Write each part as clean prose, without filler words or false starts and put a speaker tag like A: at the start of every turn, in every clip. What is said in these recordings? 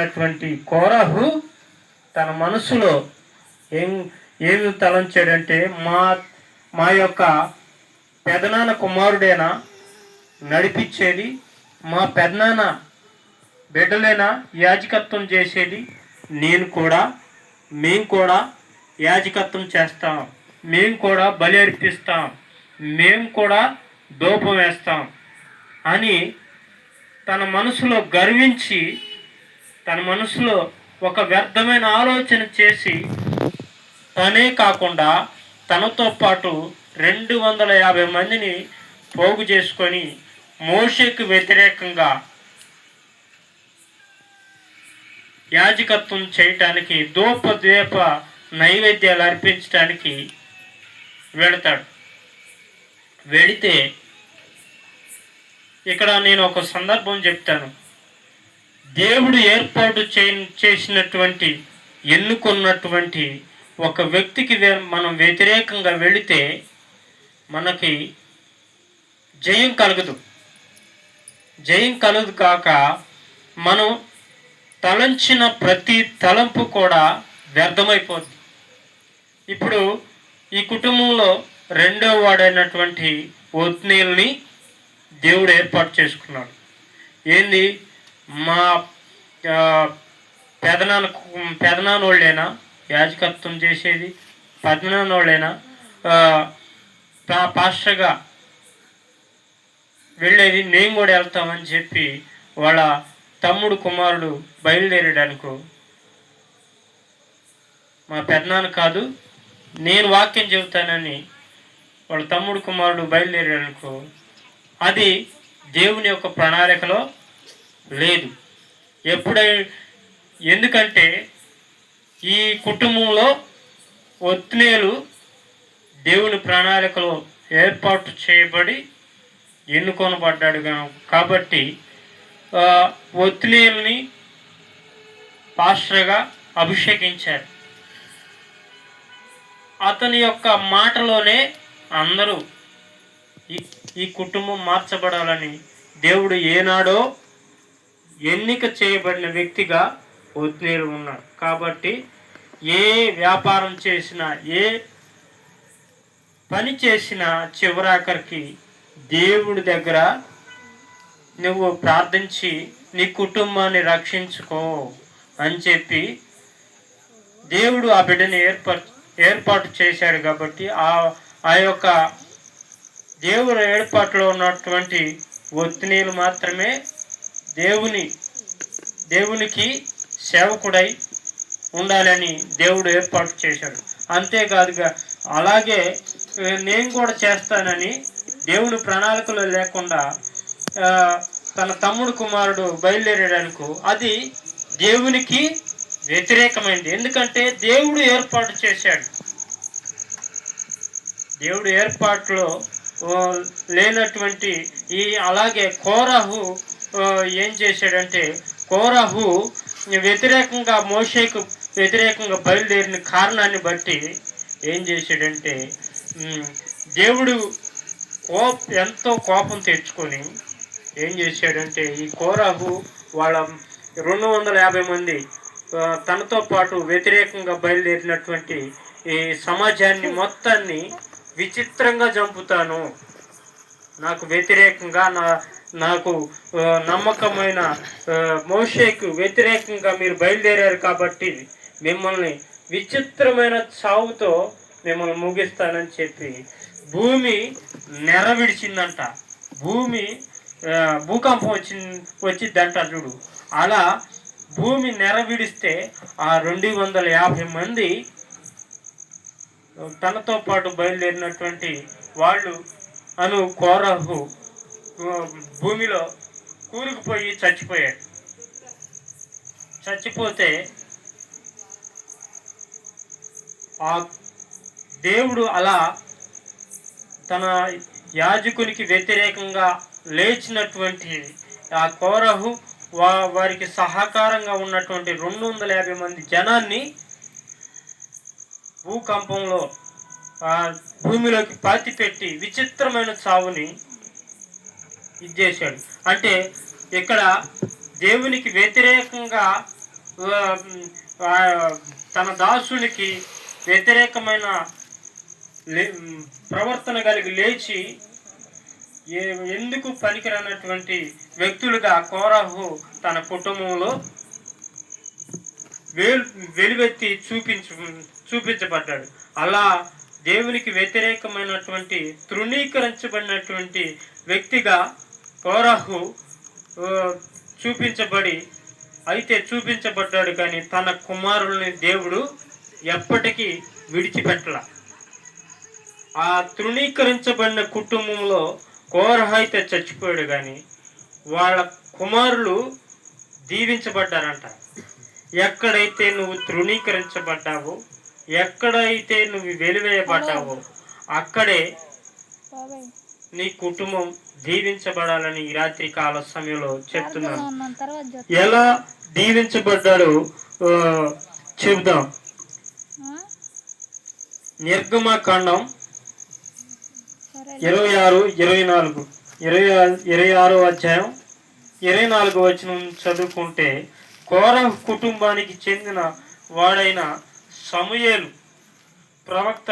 A: అటువంటి కోరహు తన మనసులో ఏమి తలంచాడంటే మా యొక్క పెదనాన్న కుమారుడేనా నడిపించేది, మా పెదనాన్న బిడ్డలేనా యాజకత్వం చేసేది, మేము కూడా యాజకత్వం చేస్తాం, మేము కూడా బలి అర్పిస్తాం, మేము కూడా ధూపం వేస్తాం అని తన మనసులో గర్వించి, తన మనసులో ఒక వ్యర్థమైన ఆలోచన చేసి, తనే కాకుండా తనతో పాటు 250 మందిని పోగు చేసుకొని మోషేకు వ్యతిరేకంగా యాజకత్వం చేయటానికి ద్వీప నైవేద్యాలు అర్పించడానికి వెళతాడు. వెళితే ఇక్కడ నేను ఒక సందర్భం చెప్తాను. దేవుడు ఏర్పాటు చేసినటువంటి ఎన్నుకున్నటువంటి ఒక వ్యక్తికి మనం వ్యతిరేకంగా వెళితే మనకి జయం కలగదు కాక మనం తలంచిన ప్రతి తలంపు కూడా వ్యర్థమైపోద్ది. ఇప్పుడు ఈ కుటుంబంలో రెండో వాడైనటువంటి ఒత్నీల్ని దేవుడు ఏర్పాటు చేసుకున్నాడు. ఏంది, మా పెదనాన్నోళ్ళేనా యాజకత్వం చేసేది, పెదనాన్నోళ్ళేనా పాస్టర్గా వెళ్ళేది, మేము కూడా వెళ్తామని చెప్పి వాళ్ళ తమ్ముడు కుమారుడు బయలుదేరాడనుకో, మా పెదనాన్న కాదు నేను వాక్యం చెబుతానని వాళ్ళ తమ్ముడు కుమారుడు బయలుదేరాడనుకో, అది దేవుని యొక్క ప్రణాళికలో లేదు. ఎందుకంటే ఈ కుటుంబంలో ఒత్నేలు దేవుని ప్రణాళికలో ఏర్పాటు చేయబడి ఎన్నుకొనబడ్డాడు కాబట్టి ఒత్నేల్ని పాస్టర్గా అభిషేకించారు. అతని యొక్క మాటలోనే అందరూ ఈ కుటుంబం మార్చబడాలని దేవుడు ఏనాడో ఎన్నిక చేయబడిన వ్యక్తిగా ఒత్నేలు ఉన్నాడు. కాబట్టి ఏ వ్యాపారం చేసినా, ఏ పని చేసినా చివరాఖరికి దేవుడి దగ్గర నువ్వు ప్రార్థించి నీ కుటుంబాన్ని రక్షించుకో అని చెప్పి దేవుడు ఆ బిడ్డని ఏర్పాటు చేశాడు. కాబట్టి ఆ యొక్క దేవుడు ఏర్పాటులో ఉన్నటువంటి ఒత్నీలు మాత్రమే దేవునికి సేవకుడై ఉండాలని దేవుడు ఏర్పాటు చేశాడు. అంతేకాదుగా అలాగే నేను కూడా చేస్తానని దేవుని ప్రణాళికలో లేకుండా తన తమ్ముడు కుమారుడు బయలుదేరాడనుకో, అది దేవునికి వ్యతిరేకమైంది. ఎందుకంటే దేవుడు ఏర్పాటు చేశాడు. దేవుడు ఏర్పాటులో లేనటువంటి అలాగే కోరహు ఏం చేశాడంటే, కోరహు వ్యతిరేకంగా మోషేకు వ్యతిరేకంగా బయలుదేరిన కారణాన్ని బట్టి ఏం చేశాడంటే, దేవుడు ఎంతో కోపం తెచ్చుకొని ఏం చేశాడంటే, ఈ కోరహు వాళ్ళ 250 మంది తనతో పాటు వ్యతిరేకంగా బయలుదేరినటువంటి ఈ సమాజాన్ని మొత్తాన్ని విచిత్రంగా చంపుతాను, నాకు వ్యతిరేకంగా నాకు నమ్మకమైన మోషేకు వ్యతిరేకంగా మీరు బయలుదేరారు కాబట్టి మిమ్మల్ని విచిత్రమైన చావుతో మిమ్మల్ని ముగిస్తానని చెప్పి భూమి నెర విడిచిందంట. భూకంపం వచ్చిందంట చూడు. అలా భూమి నెర విడిస్తే ఆ 250 మంది తనతో పాటు బయలుదేరినటువంటి వాళ్ళు కోరహు భూమిలో కూరుకుపోయి చచ్చిపోయాడు. చచ్చిపోతే ఆ దేవుడు అలా తన యాజకునికి వ్యతిరేకంగా లేచినటువంటి ఆ కోరహు వారికి సహకారంగా ఉన్నటువంటి 250 మంది జనాన్ని భూకంపంలో భూమిలోకి పాతిపెట్టి విచిత్రమైన చావుని ఇది చేశాడు. అంటే ఇక్కడ దేవునికి వ్యతిరేకంగా ఆ, ఆ, తన దాసునికి వ్యతిరేకమైన ప్రవర్తన కలిగి లేచి ఎందుకు పనికిరానటువంటి వ్యక్తులుగా కోరాహు తన కుటుంబంలో వెలువెత్తి చూపించబడ్డాడు. అలా దేవునికి వ్యతిరేకమైనటువంటి తృణీకరించబడినటువంటి వ్యక్తిగా కోరాహు చూపించబడ్డాడు. కానీ తన కుమారుల్ని దేవుడు ఎప్పటికీ విడిచిపెట్టల. ఆ తృణీకరించబడిన కుటుంబంలో కోరహ అయితే చచ్చిపోయాడు, కానీ వాళ్ళ కుమారులు దీవించబడ్డారంట. ఎక్కడైతే నువ్వు తృణీకరించబడ్డావో, ఎక్కడైతే నువ్వు వెలివేయబడ్డావో అక్కడే నీ కుటుంబం దీవించబడాలని ఈ రాత్రి కాల సమయంలో చెప్తున్నాను. ఎలా దీవించబడ్డాడో చెబుదాం. నిర్గమకాండం 26 అధ్యాయం 24 వచనం చదువుకుంటే, కోరహు కుటుంబానికి చెందిన వాడైన సమూయేలు ప్రవక్త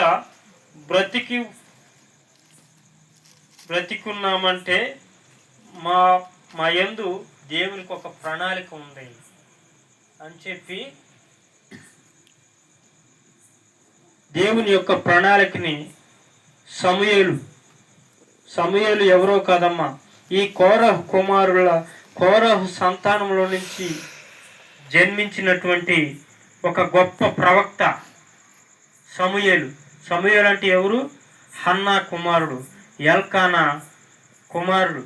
A: బ్రతికున్నామంటే మా యందు దేవునికి ఒక ప్రణాళిక ఉంది అని చెప్పి దేవుని యొక్క ప్రణాళికని సమూయేలు ఎవరో కాదమ్మా, ఈ కోరహు సంతానంలో నుంచి జన్మించినటువంటి ఒక గొప్ప ప్రవక్త సమూయేలు అంటే ఎవరు? హన్నా కుమారుడు, ఎల్కానా కుమారుడు.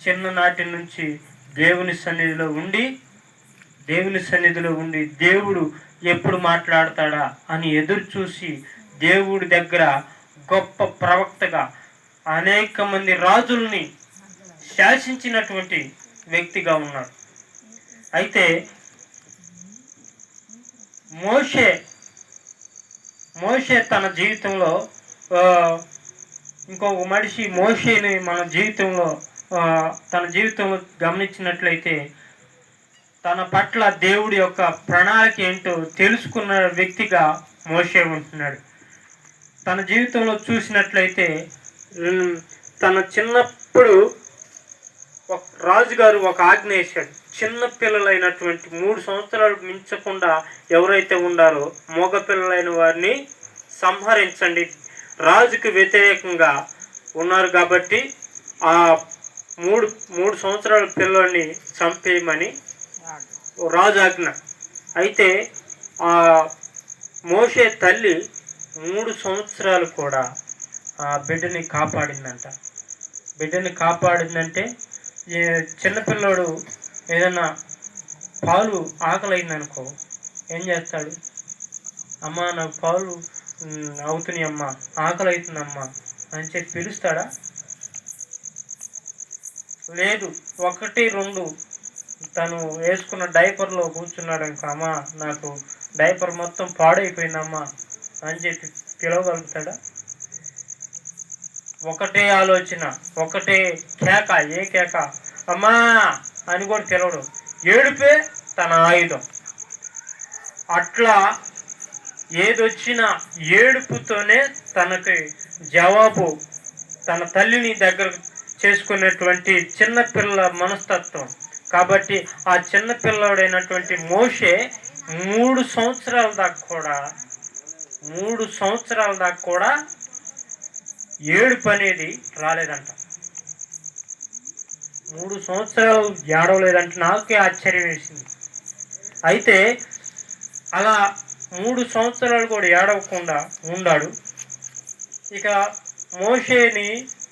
A: చిన్ననాటి నుంచి దేవుని సన్నిధిలో ఉండి దేవుడు ఎప్పుడు మాట్లాడతాడా అని ఎదురు చూసి దేవుడి దగ్గర గొప్ప ప్రవక్తగా అనేక మంది రాజుల్ని శాసించినటువంటి వ్యక్తిగా ఉన్నాడు. అయితే మోషే తన జీవితంలో ఇంకొక మనిషి మోషేని తన జీవితంలో గమనించినట్లయితే తన పట్ల దేవుడి యొక్క ప్రణాళిక ఏంటో తెలుసుకున్న వ్యక్తిగా మోషే ఉంటున్నాడు. తన జీవితంలో చూసినట్లయితే తన చిన్నప్పుడు ఒక రాజుగారు ఒక ఆజ్ఞ వేశాడు. చిన్న పిల్లలైనటువంటి 3 సంవత్సరాలు మించకుండా ఎవరైతే ఉన్నారో మగ పిల్లలైన వారిని సంహరించండి, రాజుకు వ్యతిరేకంగా ఉన్నారు కాబట్టి ఆ 3 సంవత్సరాల పిల్లల్ని చంపేయమని రాజు ఆజ్ఞ. అయితే ఆ మోషే తల్లి 3 సంవత్సరాలు కూడా ఆ బిడ్డని కాపాడిందంటే చిన్నపిల్లడు ఏదన్నా పాలు ఆకలైందనుకో ఏం చేస్తాడు? అమ్మ నాకు పాలు అవుతున్నాయి అమ్మా, ఆకలి అవుతుందమ్మా అని చెప్పి పిలుస్తాడా? లేదు. 1, 2 తను వేసుకున్న డైపర్లో కూర్చున్నాడు అనుకో, అమ్మా నాకు డైపర్ మొత్తం పాడైపోయిందమ్మా అని చెప్పి పిలవగలుగుతాడా? ఒకటే ఆలోచన, ఒకటే కేక. ఏ కేక? అమ్మా అని కూడా పిలవడు. ఏడుపే తన ఆయుధం. అట్లా ఏదొచ్చినా ఏడుపుతోనే తనకి జవాబు, తన తల్లిని దగ్గర చేసుకునేటువంటి చిన్నపిల్ల మనస్తత్వం. కాబట్టి ఆ చిన్నపిల్లడైనటువంటి మోషే 3 సంవత్సరాల దాకా కూడా ఏడుపు అనేది రాలేదంట. 3 సంవత్సరాలు ఏడవలేదంటే నాకే ఆశ్చర్యం వేసింది. అయితే అలా 3 సంవత్సరాలు కూడా ఏడవకుండా ఉన్నాడు. ఇక మోషేని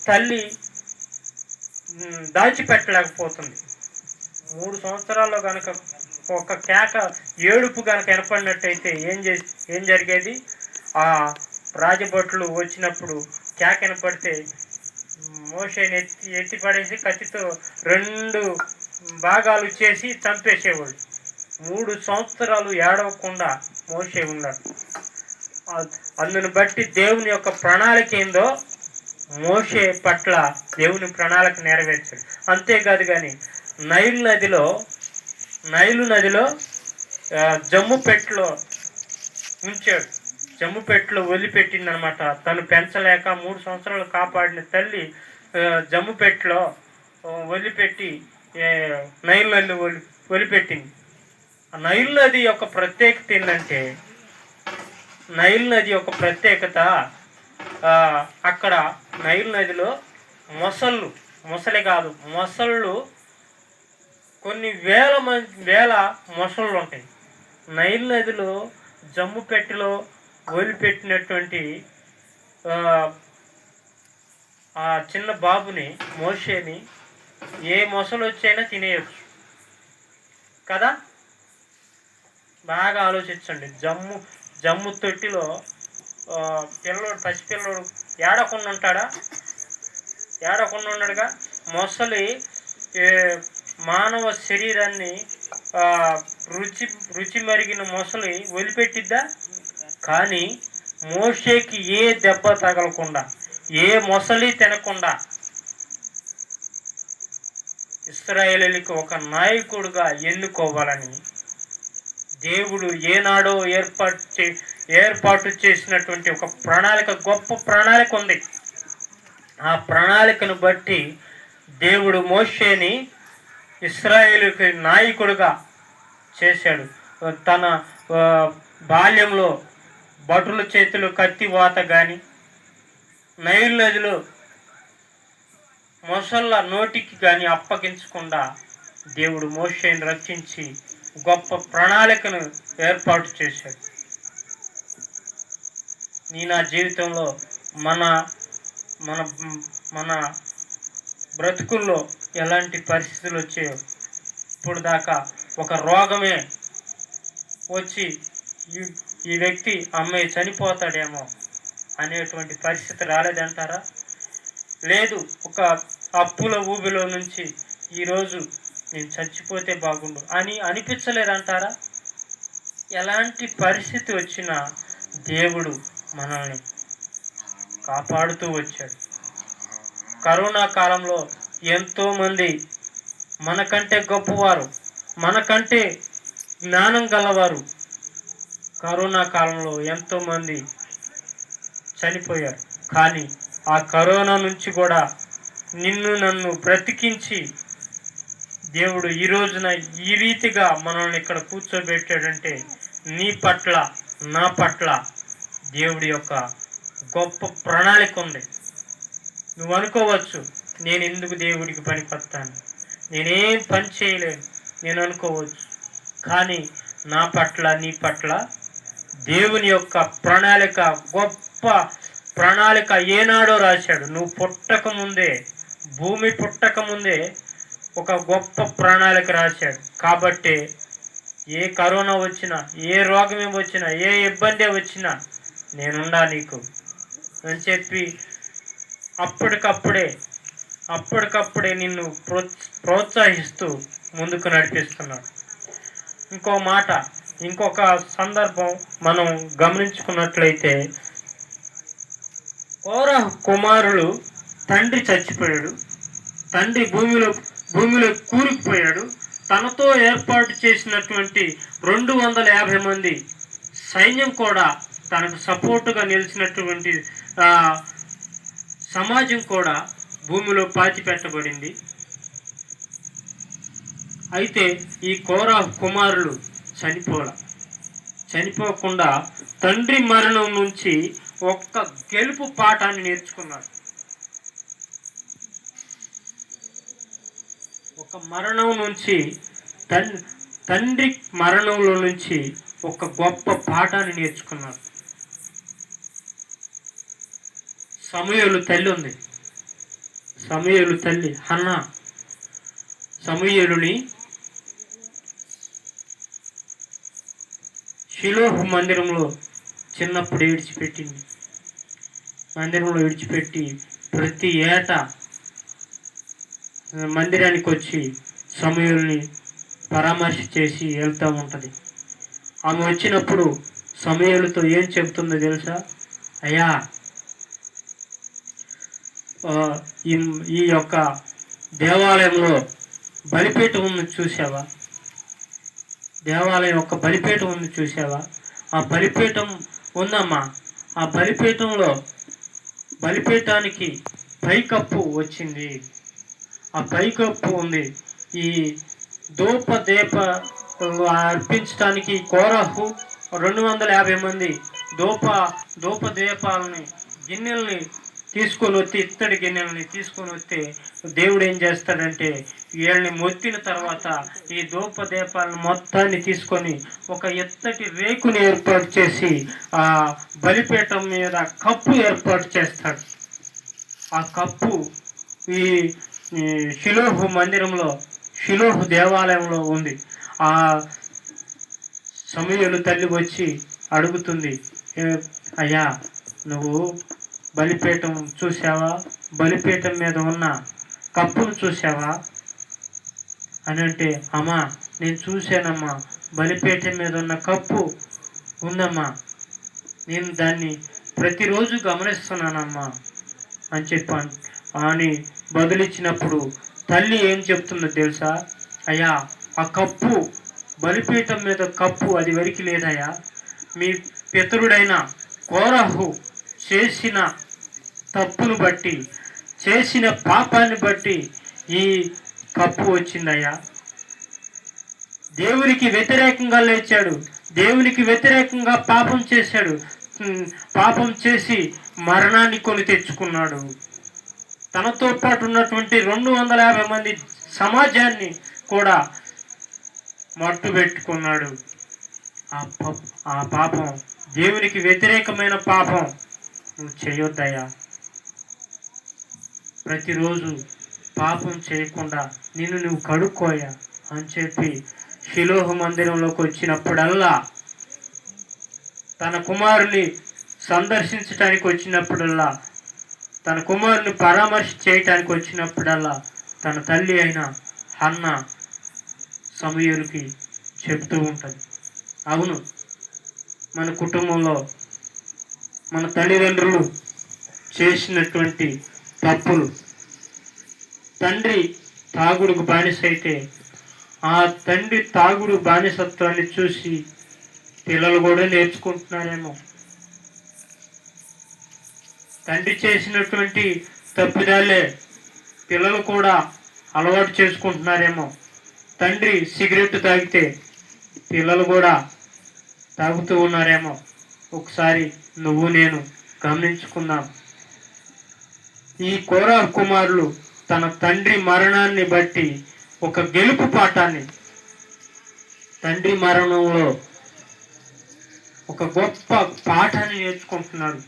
A: తల్లి దాచిపెట్టలేకపోతుంది. 3 సంవత్సరాల్లో కనుక ఒక కేక ఏడుపు కనుక వినపడినట్టయితే ఏం జరిగేది? ఆ రాజభటులు వచ్చినప్పుడు కేక వినపడితే మోషేని ఎత్తి పడేసి కత్తితో 2 భాగాలు చేసి చంపేసేవాళ్ళు. 3 సంవత్సరాలు ఏడవకుండా మోషే ఉన్నాడు. అందుని బట్టి దేవుని యొక్క ప్రణాళిక ఏందో మోషే పట్ల దేవుని ప్రణాళిక నెరవేర్చాడు. అంతేకాదు కానీ నైలు నదిలో జమ్ముపెట్టులో ఉంచాడు. జమ్ముపెట్టులో వదిలిపెట్టిందనమాట. తను పెంచలేక 3 సంవత్సరాలు కాపాడిన తల్లి జమ్ముపెట్టులో వదిలిపెట్టి నైల్ నది వదిలిపెట్టింది. ఆ నైల్ నది యొక్క ప్రత్యేకత ఏంటంటే, నైల్ నది యొక్క ప్రత్యేకత అక్కడ నైల్ నదిలో మొసలి కాదు, మొసళ్ళు కొన్ని వేల మొసళ్ళు ఉంటాయి. నైల్ నదిలో జమ్ముపెట్టులో వదిలిపెట్టినటువంటి ఆ చిన్న బాబుని, మోషేని, ఏ మొసలు వచ్చైనా తినేయచ్చు కదా. బాగా ఆలోచించండి. జమ్ము తొట్టిలో పసిపిల్లడు ఏడకుండా ఉంటాడా? ఏడకుండా ఉన్నాడుగా. మొసలి మానవ శరీరాన్ని రుచి మరిగిన మొసలి వదిలిపెట్టిద్దా? కానీ మోషేకి ఏ దెబ్బ తగలకుండా, ఏ మొసలి తినకుండా ఇశ్రాయేలీయులకు ఒక నాయకుడుగా ఎన్నుకోవాలని దేవుడు ఏనాడో ఏర్పాటు చేసినటువంటి ఒక ప్రణాళిక, గొప్ప ప్రణాళిక ఉంది. ఆ ప్రణాళికను బట్టి దేవుడు మోషేని ఇశ్రాయేలుకి నాయకుడుగా చేశాడు. తన బాల్యంలో భటుల చేతులు కత్తివాత కానీ, నైల్ నదిలో మొసళ్ళ నోటికి కానీ అప్పగించకుండా దేవుడు మోషేని రక్షించి గొప్ప ప్రణాళికను ఏర్పాటు చేశాడు. నా జీవితంలో మన మన మన బ్రతుకుల్లో ఎలాంటి పరిస్థితులు వచ్చాయో, ఇప్పుడు దాకా ఒక రోగమే వచ్చి ఈ వ్యక్తి అమ్మాయి చనిపోతాడేమో అనేటువంటి పరిస్థితి రాలేదంటారా? లేదు, ఒక అప్పుల ఊబిలో నుంచి ఈరోజు నేను చచ్చిపోతే బాగుండు అని అనిపించలేదంటారా? ఎలాంటి పరిస్థితి వచ్చినా దేవుడు మనల్ని కాపాడుతూ వచ్చాడు. కరోనా కాలంలో ఎంతోమంది మనకంటే గొప్పవారు, మనకంటే జ్ఞానం గలవారు కరోనా కాలంలో ఎంతోమంది చనిపోయారు. కానీ ఆ కరోనా నుంచి కూడా నిన్ను నన్ను బ్రతికించి దేవుడు ఈ రోజున ఈ రీతిగా మనల్ని ఇక్కడ కూర్చోబెట్టాడంటే నీ పట్ల, నా పట్ల దేవుడి యొక్క గొప్ప ప్రణాళిక ఉంది. నువ్వు అనుకోవచ్చు, నేను ఎందుకు దేవుడికి పనికొస్తాను, నేనేం పని చేయలేను నేను అనుకోవచ్చు. కానీ నా పట్ల, నీ పట్ల దేవుని యొక్క ప్రణాళిక, గొప్ప ప్రణాళిక ఏనాడో రాశాడు. నువ్వు పుట్టకముందే, భూమి పుట్టకముందే ఒక గొప్ప ప్రణాళిక రాశాడు. కాబట్టి ఏ కరోనా వచ్చినా, ఏ రోగం వచ్చినా, ఏ ఇబ్బంది వచ్చినా నేనుండా నీకు అని చెప్పి అప్పటికప్పుడే నిన్ను ప్రోత్సహిస్తూ ముందుకు నడిపిస్తున్నాడు. ఇంకొక సందర్భం మనం గమనించుకున్నట్లయితే, కోరహు కుమారులు, తండ్రి చచ్చిపోయాడు, తండ్రి భూమిలో కూరుకుపోయాడు. తనతో ఏర్పాటు చేసినటువంటి 250 మంది సైన్యం కూడా, తనకు సపోర్టుగా నిలిచినటువంటి సమాజం కూడా భూమిలో పాతిపెట్టబడింది. అయితే ఈ కోరహు కుమారులు చనిపోకుండా తండ్రి మరణం నుంచి ఒక్క గెలుపు పాఠాన్ని నేర్చుకున్నారు. ఒక మరణం నుంచి, తండ్రి మరణంలో నుంచి ఒక గొప్ప పాఠాన్ని నేర్చుకున్నారు. సమూయేలు తల్లి ఉంది, సమూయేలు తల్లి హన్నా సమూయేలుని షిలోహు మందిరంలో చిన్నప్పుడు విడిచిపెట్టింది. మందిరంలో విడిచిపెట్టి ప్రతి ఏటా మందిరానికి వచ్చి సమూయేలుని పరామర్శ చేసి వెళ్తూ ఉంటుంది. ఆమె వచ్చినప్పుడు సమూయేలుతో ఏం చెబుతుందో తెలుసా? అయ్యా, ఈ యొక్క దేవాలయంలో బలిపీఠం చూసావా? దేవాలయం ఒక బలిపీఠం ఉంది చూసావా? ఆ బలిపీఠం ఉందమ్మా. ఆ బలిపీఠానికి పైకప్పు వచ్చింది. ఆ పైకప్పు ఉంది. ఈ దీప అర్పించడానికి కోరహు 250 మంది ధూప దీపాలని గిన్నెల్ని తీసుకొని వచ్చి, ఇత్తడి గిన్నెలని తీసుకొని వస్తే దేవుడు ఏం చేస్తాడంటే వీళ్ళని మొత్తిన తర్వాత ఈ ధూప దీపాలను మొత్తాన్ని తీసుకొని ఒక ఇత్తడి రేకుని ఏర్పాటు చేసి ఆ బలిపీఠం మీద కప్పు ఏర్పాటు చేస్తాడు. ఆ కప్పు ఈ షిలోహు దేవాలయంలో ఉంది. ఆ సమూయేలు తల్లి వచ్చి అడుగుతుంది, అయ్యా నువ్వు బలిపీఠం చూసావా? బలిపీఠం మీద ఉన్న కప్పును చూసావా అని అంటే, అమ్మా నేను చూశానమ్మా, బలిపీఠం మీద ఉన్న కప్పు ఉందమ్మా, నేను దాన్ని ప్రతిరోజు గమనిస్తున్నానమ్మా అని చెప్పాను అని బదులిచ్చినప్పుడు తల్లి ఏం చెప్తుందో తెలుసా? అయ్యా ఆ కప్పు, బలిపీఠం మీద కప్పు అది వరకు లేదయ్యా, మీ పితరుడైన కోరహు చేసిన తప్పును బట్టి, చేసిన పాపాన్ని బట్టి ఈ కప్పు వచ్చిందయ్యా. దేవునికి వ్యతిరేకంగా లేచాడు, దేవునికి వ్యతిరేకంగా పాపం చేశాడు, పాపం చేసి మరణాన్ని కొని తెచ్చుకున్నాడు. తనతో పాటు ఉన్నటువంటి 250 మంది సమాజాన్ని కూడా మట్టు పెట్టుకున్నాడు. ఆ పాపం, దేవునికి వ్యతిరేకమైన పాపం నువ్వు చేయొద్దయ్యా. ప్రతిరోజు పాపం చేయకుండా నిన్ను నువ్వు కడుక్కోయా అని చెప్పి షిలోహు మందిరంలోకి వచ్చినప్పుడల్లా, తన కుమారుని సందర్శించడానికి వచ్చినప్పుడల్లా, తన కుమారుని పరామర్శ చేయటానికి వచ్చినప్పుడల్లా తన తల్లి అయిన హన్న సమూయేలుకి చెప్తూ ఉంటుంది, అవును మన కుటుంబంలో మన తల్లిదండ్రులు చేసినటువంటి తప్పులు, తండ్రి తాగుడుకు బానిస అయితే ఆ తండ్రి తాగుడు బానిసత్వాన్ని చూసి పిల్లలు కూడా నేర్చుకుంటున్నారేమో. తండ్రి చేసినటువంటి తప్పిదాలే పిల్లలు కూడా అలవాటు చేసుకుంటున్నారేమో. తండ్రి సిగరెట్ తాగితే పిల్లలు కూడా తాగుతూ ఉన్నారేమో. ఒకసారి నువ్వు నేను గమనించుకుందాం. ఈ కోరహు కుమారులు తన తండ్రి మరణాన్ని బట్టి ఒక గెలుపు పాఠాన్ని, తండ్రి మరణంలో ఒక గొప్ప పాఠాన్ని నేర్చుకుంటున్నాడు.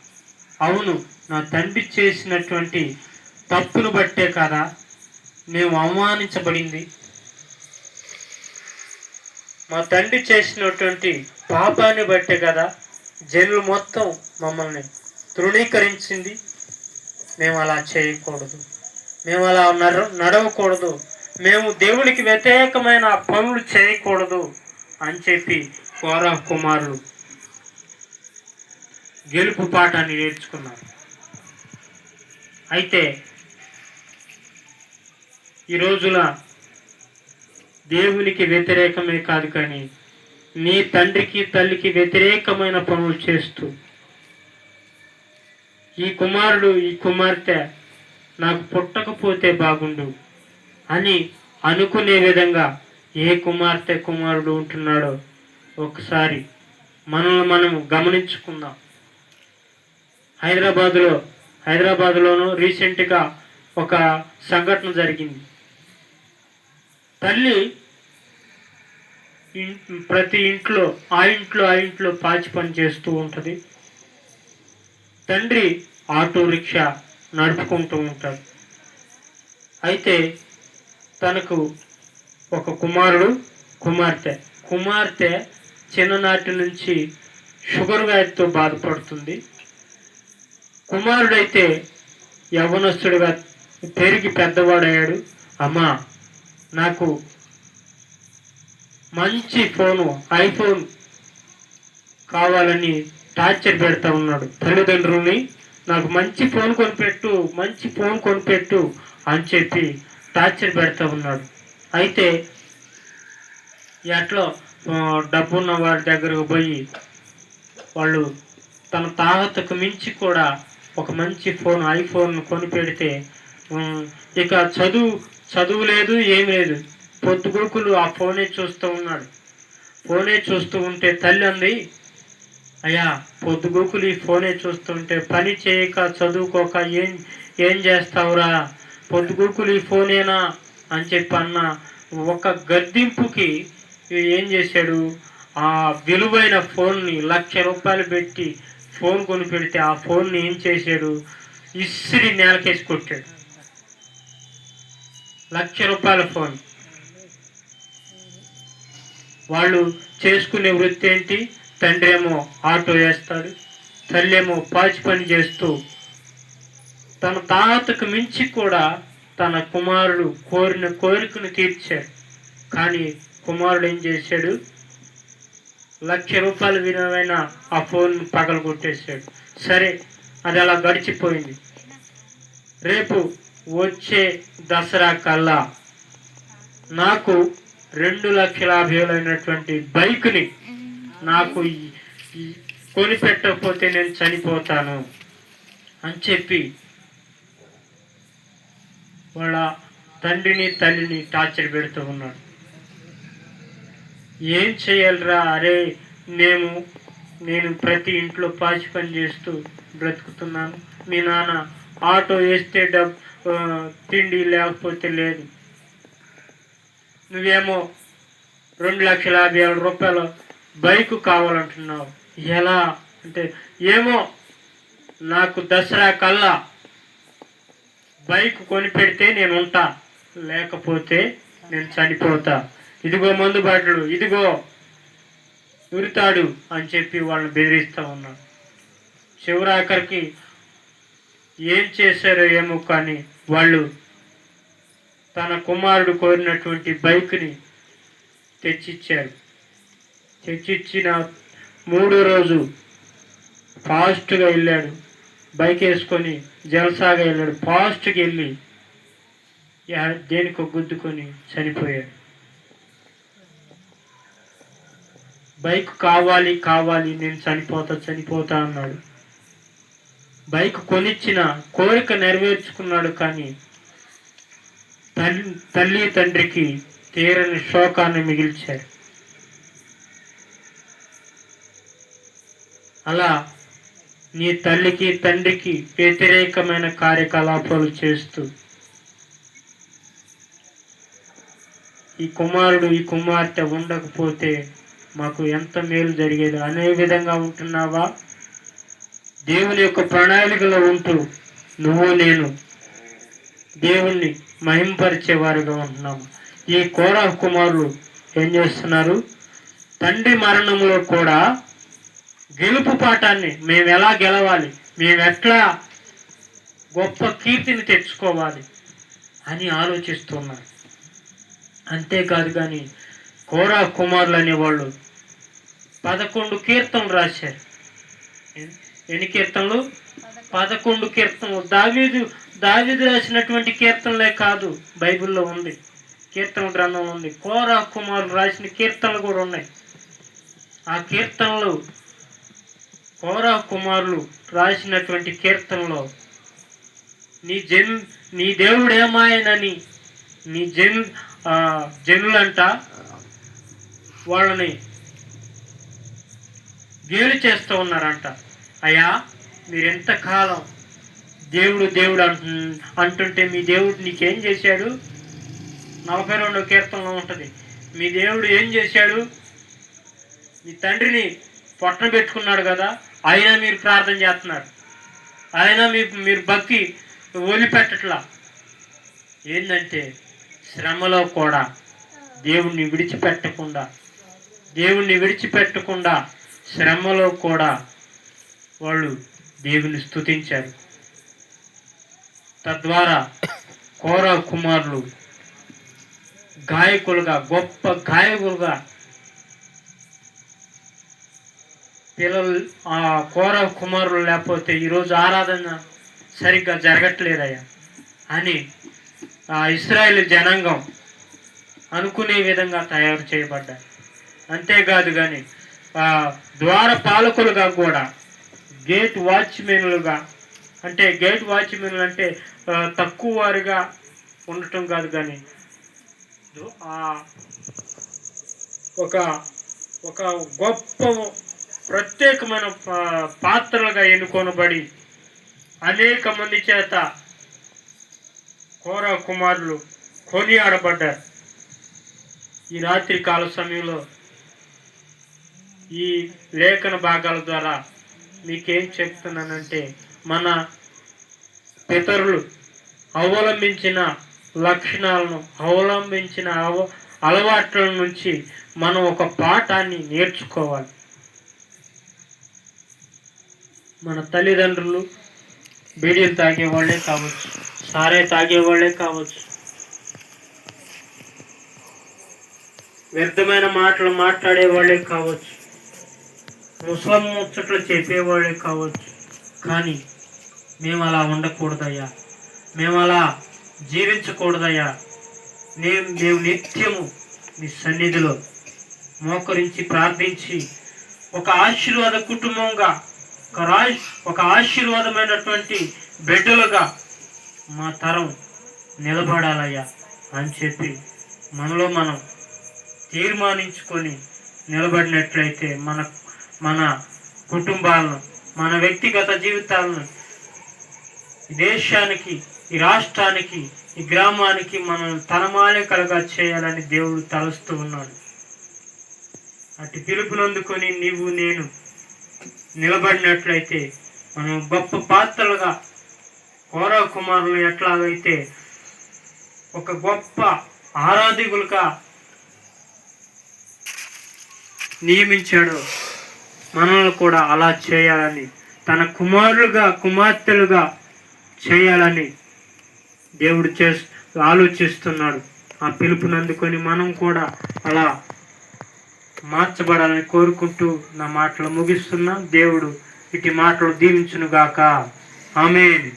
A: అవును, నా తండ్రి చేసినటువంటి తప్పును బట్టే కదా మేము అవమానించబడింది, మా తండ్రి చేసినటువంటి పాపాన్ని బట్టే కదా జనులు మొత్తం మమ్మల్ని తృణీకరించింది. మేము అలా చేయకూడదు, మేము అలా నడవకూడదు, మేము దేవునికి వ్యతిరేకమైన పనులు చేయకూడదు అని చెప్పి కోరహు కుమారులు గెలుపు పాఠాన్ని నేర్చుకున్నారు. అయితే ఈ రోజున దేవునికి వ్యతిరేకమే కాదు, కానీ నీ తండ్రికి తల్లికి వ్యతిరేకమైన పనులు చేస్తూ ఈ కుమారుడు ఈ కుమార్తె నాకు పుట్టకపోతే బాగుండు అని అనుకునే విధంగా ఏ కుమార్తె కుమారుడు ఉంటున్నాడో ఒకసారి మనల్ని మనం గమనించుకుందాం. హైదరాబాదులోనూ రీసెంట్గా ఒక సంఘటన జరిగింది. తల్లి ప్రతి ఇంట్లో ఆ ఇంట్లో పాచి పని చేస్తూ ఉంటుంది. తండ్రి ఆటో రిక్షా నడుపుకుంటూ ఉంటాడు. అయితే తనకు ఒక కుమార్తె చిన్ననాటి నుంచి షుగర్ వ్యాధితో బాధపడుతుంది. కుమారుడైతే యవ్వనస్తుడిగా పెరిగి పెద్దవాడయ్యాడు. అమ్మా నాకు మంచి ఐఫోన్ కావాలని టార్చర్ పెడతా ఉన్నాడు తల్లిదండ్రుల్ని. నాకు మంచి ఫోన్ కొనిపెట్టు అని చెప్పి టార్చర్ పెడతా ఉన్నాడు. అయితే ఎట్లో డబ్బున్న వారి దగ్గరకు పోయి వాళ్ళు తన తాహతకు మించి కూడా ఒక మంచి ఫోన్ ఐఫోన్ కొని పెడితే ఇక చదువు లేదు, ఏం లేదు. పొద్దుగూకులు ఆ ఫోనే చూస్తూ ఉన్నాడు. ఫోనే చూస్తూ ఉంటే తల్లి అంది, అయ్యా పొద్దుగూకులు ఈ ఫోనే చూస్తుంటే పని చేయక చదువుకోక ఏం చేస్తావురా, పొద్దుగూకులు ఈ ఫోనేనా అని చెప్పి అన్న ఒక గద్దింపుకి ఏం చేశాడు, ఆ విలువైన ఫోన్ని ₹1,00,000 పెట్టి ఫోన్ కొని పెడితే ఆ ఫోన్ని ఏం చేశాడు, ఇసిరి నేలకేసి కొట్టాడు. ₹1,00,000 ఫోన్. వాళ్ళు చేసుకునే వృత్తి ఏంటి? తండ్రి ఏమో ఆటో వేస్తాడు, తల్లి ఏమో పాచి పని చేస్తూ తన తాతకు మించి కూడా తన కుమారుడు కోరిన కోరికను తీర్చాడు. కానీ కుమారుడు ఏం చేశాడు, ₹1,00,000 విలువైన ఆ ఫోన్ పగలగొట్టేశాడు. సరే, అది అలా గడిచిపోయింది. రేపు వచ్చే దసరా కల్లా నాకు 2,50,000 అయినటువంటి బైక్ని నాకు కొనిపెట్టకపోతే నేను చనిపోతాను అని చెప్పి వాళ్ళ తండ్రిని తల్లిని టార్చర్ పెడుతూ ఉన్నాడు. ఏం చేయాలిరా, అరే నేను ప్రతి ఇంట్లో పాచి పని చేస్తూ బ్రతుకుతున్నాను, మీ నాన్న ఆటో వేస్తే తిండి లేకపోతే లేదు, నువ్వేమో ₹2,50,000 బైకు కావాలంటున్నావు, ఎలా అంటే ఏమో నాకు దసరా కల్లా బైక్ కొనిపెడితే నేను ఉంటా, లేకపోతే నేను చనిపోతా, ఇదిగో మందు బాటలు, ఇదిగో ఉరితాడు అని చెప్పి వాళ్ళని బెదిరిస్తూ ఉన్నాడు. చివరాఖరికి ఏం చేశారో ఏమో కానీ వాళ్ళు తన కుమారుడు కోరినటువంటి బైక్ని తెచ్చిచ్చారు. తెచ్చిచ్చిన 3వ రోజు ఫాస్ట్గా వెళ్ళాడు, బైక్ వేసుకొని జలసాగా వెళ్ళాడు. ఫాస్ట్గా వెళ్ళి దేనికో గుద్దుకొని చనిపోయాడు. బైక్ కావాలి నేను చనిపోతా అన్నాడు. బైక్ కొనిచ్చిన కోరిక నెరవేర్చుకున్నాడు. కానీ తల్లి తండ్రికి తీరని శోకాన్ని మిగిల్చారు. అలా నీ తల్లికి తండ్రికి వ్యతిరేకమైన కార్యకలాపాలు చేస్తూ ఈ కుమారుడు ఈ కుమార్తె ఉండకపోతే మాకు ఎంత మేలు జరిగేది అనే విధంగా ఉంటున్నావా? దేవుని యొక్క ప్రణాళికలో ఉంటూ నువ్వు నేను దేవుణ్ణి మహింపరిచేవారుగా ఉంటున్నాము. ఈ కోరహు కుమారులు ఏం చేస్తున్నారు? తండ్రి మరణంలో కూడా గెలుపు పాఠాన్ని మేము ఎలా గెలవాలి, మేము ఎట్లా గొప్ప కీర్తిని తెచ్చుకోవాలి అని ఆలోచిస్తున్నారు. అంతేకాదు కానీ కోరహు కుమారులు అనేవాళ్ళు 11 కీర్తనలు రాశారు. ఎన్ని కీర్తనలు? 11 కీర్తనలు. దావీదు రాసినటువంటి కీర్తనలే కాదు, బైబిల్లో ఉంది, కీర్తన గ్రంథంలో ఉంది. కోరహు కుమారులు రాసిన కీర్తనలు కూడా ఉన్నాయి. ఆ కీర్తనలు కోరహు కుమారులు రాసినటువంటి కీర్తనలో నీ దేవుడు ఏమాయనని నీ జనులంట వాళ్ళని గేలి చేస్తూ ఉన్నారంట. అయ్యా, మీరెంతకాలం దేవుడు అంటుంటే మీ దేవుడు నీకేం చేశాడు? 42వ కీర్తనలో ఉంటుంది. మీ దేవుడు ఏం చేశాడు? మీ తండ్రిని పొట్టన పెట్టుకున్నాడు కదా, అయినా మీరు ప్రార్థన చేస్తున్నారు, అయినా మీరు భక్తి వదిలిపెట్టట్లా. ఏంటంటే శ్రమలో కూడా దేవుణ్ణి విడిచిపెట్టకుండా శ్రమలో కూడా వాళ్ళు దేవుని స్తుతించారు. తద్వారా కోరహు కుమారులు గొప్ప గాయకులుగా పిల్లలు ఆ కోరహు కుమారులు లేకపోతే ఈరోజు ఆరాధన సరిగ్గా జరగట్లేదయ్యా అని ఆ ఇశ్రాయేలు జనాంగం అనుకునే విధంగా తయారు చేయబడ్డారు. అంతేకాదు కానీ ద్వార పాలకులుగా కూడా, గేట్ వాచ్మెన్లుగా, అంటే గేట్ వాచ్మెన్లు అంటే తక్కువ వారిగా ఉండటం కాదు కానీ ఒక ఒక గొప్ప ప్రత్యేకమైన పాత్రలుగా ఎన్నుకొనబడి అనేక మంది చేత కోరా కుమారులు కొనియాడబడ్డారు. ఈ రాత్రి కాల సమయంలో ఈ లేఖన భాగాల ద్వారా మీకేం చెప్తున్నానంటే, మన పితరులు అవలంబించిన లక్షణాలను, అవలంబించిన అలవాట్ల నుంచి మనం ఒక పాఠాన్ని నేర్చుకోవాలి. మన తల్లిదండ్రులు బీడీలు తాగేవాళ్లే కావచ్చు, సారే తాగేవాళ్లే కావచ్చు, వ్యర్థమైన మాటలు మాట్లాడేవాళ్లే కావచ్చు, ముసలం ముచ్చట్లు చెప్పేవాళ్లే కావచ్చు. కానీ మేము అలా ఉండకూడదయ్యా, మేము అలా జీవించకూడదయ్యా. మేము నిత్యము నీ సన్నిధిలో మోకరించి ప్రార్థించి ఒక ఆశీర్వాద కుటుంబంగా, ఒక ఆశీర్వాదమైనటువంటి బిడ్డలుగా మా తరం నిలబడాలయ్యా అని చెప్పి మనలో మనం తీర్మానించుకొని నిలబడినట్లయితే మన కుటుంబాలను, మన వ్యక్తిగత జీవితాలను, ఈ దేశానికి, ఈ రాష్ట్రానికి, ఈ గ్రామానికి మనం తలమాలికలుగా చేయాలని దేవుడు తలుస్తూ ఉన్నాడు. అటు పిలుపునందుకొని నీవు నేను నిలబడినట్లయితే మనం గొప్ప పాత్రలుగా, కోరా కుమారులు ఎట్లాగైతే ఒక గొప్ప ఆరాధికులుగా నియమించాడో మనల్ని కూడా అలా చేయాలని, తన కుమారులుగా, కుమార్తెలుగా చేయాలని దేవుడు ఆలోచిస్తున్నాడు. ఆ పిలుపునందుకొని మనం కూడా అలా మార్చబడాలని కోరుకుంటూ నా మాటలు ముగిస్తున్నా. దేవుడు ఇటు మాటలు దీవించునుగాక. ఆమేన్.